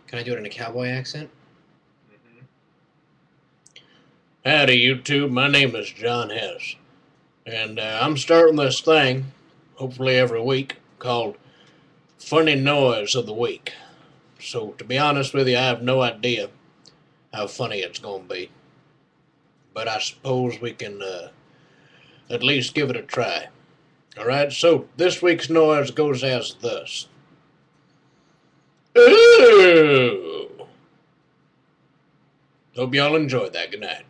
Can I do it in a cowboy accent? Mm-hmm. Howdy, YouTube. My name is John Hess, and I'm starting this thing, hopefully every week, called Funny Noise of the Week. So, to be honest with you, I have no idea how funny it's going to be, but I suppose we can at least give it a try. Alright, so this week's noise goes as thus. Ooh! Hope y'all enjoyed that. Good night.